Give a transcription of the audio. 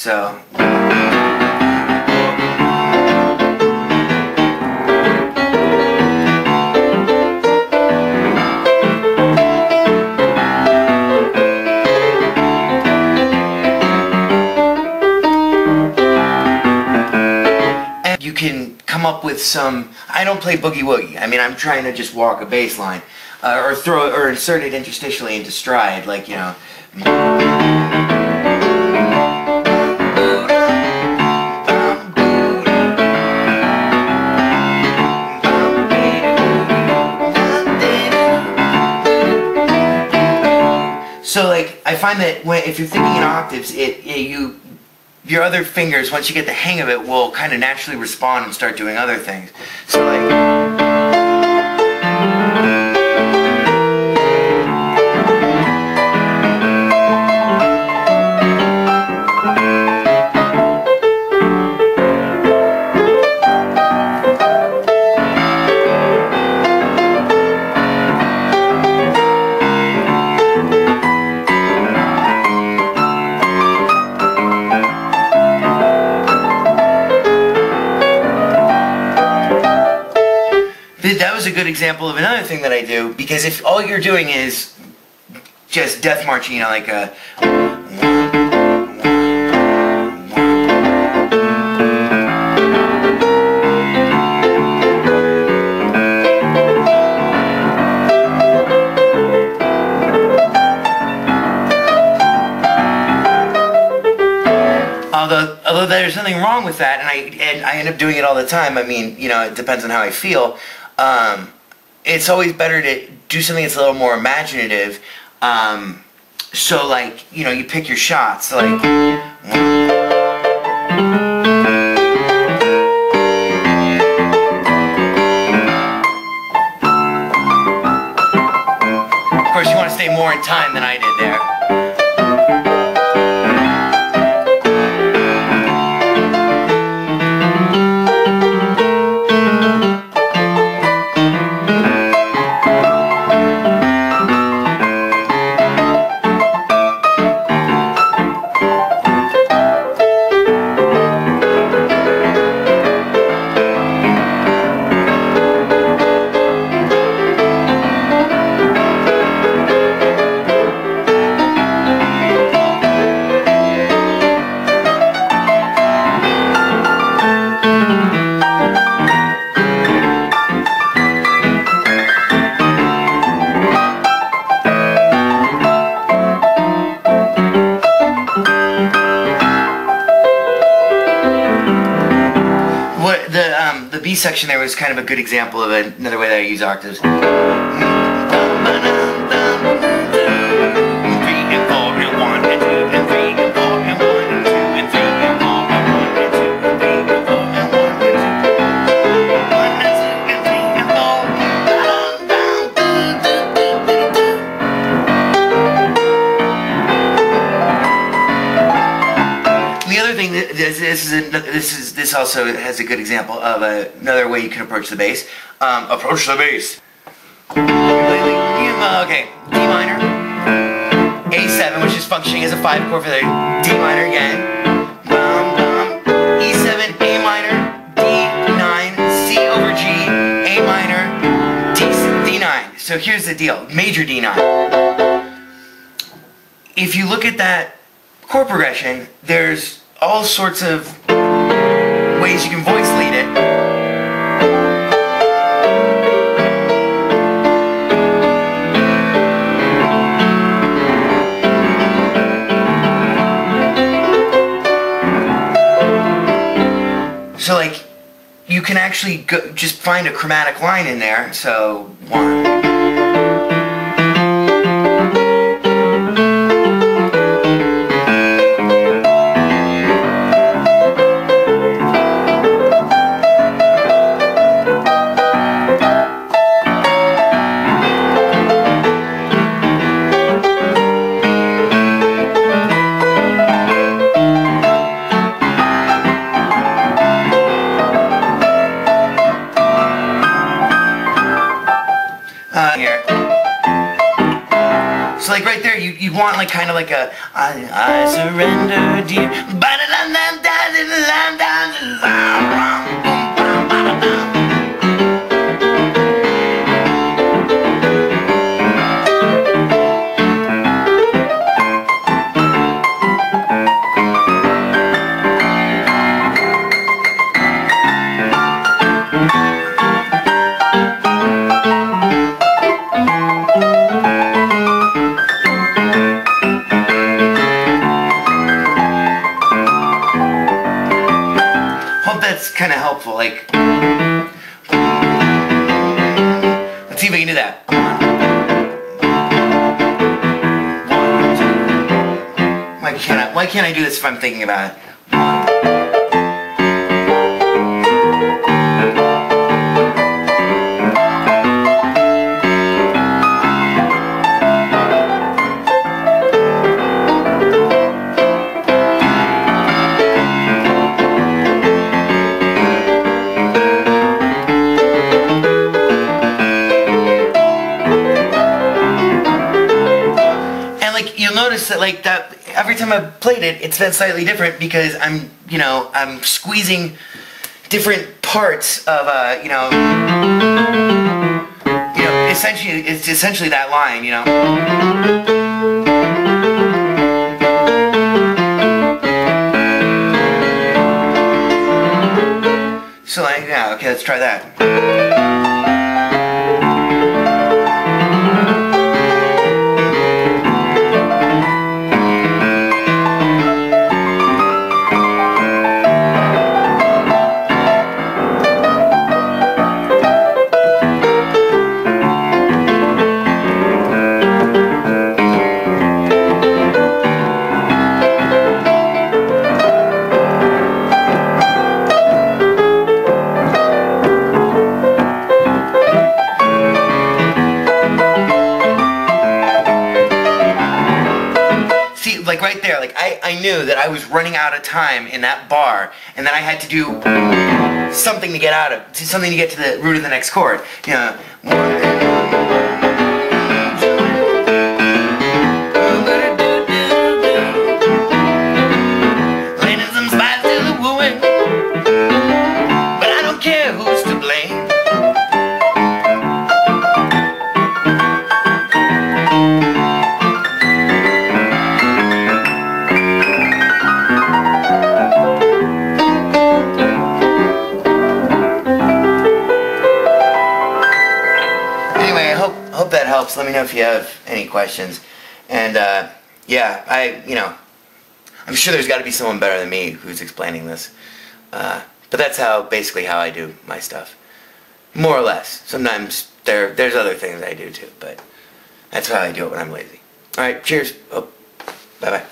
So. You can come up with some. I don't play boogie woogie. I mean, I'm trying to just walk a bass line, or throw or insert it interstitially into stride, like, you know. So, like, I find that if you're thinking in octaves, your other fingers, once you get the hang of it, will kind of naturally respond and start doing other things. So, like. That was a good example of another thing that I do, because if all you're doing is just death marching, you know, like a. Although there's nothing wrong with that, and I end up doing it all the time. I mean, you know, it depends on how I feel. It's always better to do something that's a little more imaginative. So, like, you know, you pick your shots, like. Of course, you want to stay more in time than I did there. The B section there was kind of a good example of another way that I use octaves. 3 and 4 and 1 and 2 and 3 and 4 and 1 and 2 and 3 and 4 and 1 and 2 and 3 and 4 and 1 and 2 and 3 and 4. The other thing, this also has a good example of another way you can approach the bass. Approach the bass. Okay, D minor, A7, which is functioning as a 5 chord for the D minor again. E7, A minor, D9, C over G, A minor, D9. So here's the deal, major D9. If you look at that chord progression, there's all sorts of ways you can voice lead it. So, like, you can actually just find a chromatic line in there. So, 1. Here. right there, you want like kind of like a I surrender, dear. That's kind of helpful. Like, let's see if we can do that. Why can't I do this if I'm thinking about it? You'll notice that like that every time I've played it, it's been slightly different because I'm squeezing different parts of essentially it's essentially that line, So like, yeah, okay, let's try that. Like right there, like I knew that I was running out of time in that bar, and then I had to do something to get out of, something to get to the root of the next chord. Laying some spice to the wooing, but I don't care who's to blame. Hope that helps. Let me know if you have any questions. And yeah, I'm sure there's got to be someone better than me who's explaining this. But that's basically how I do my stuff, more or less. Sometimes there's other things I do too, but that's how I do it when I'm lazy. All right, cheers. Oh, bye bye.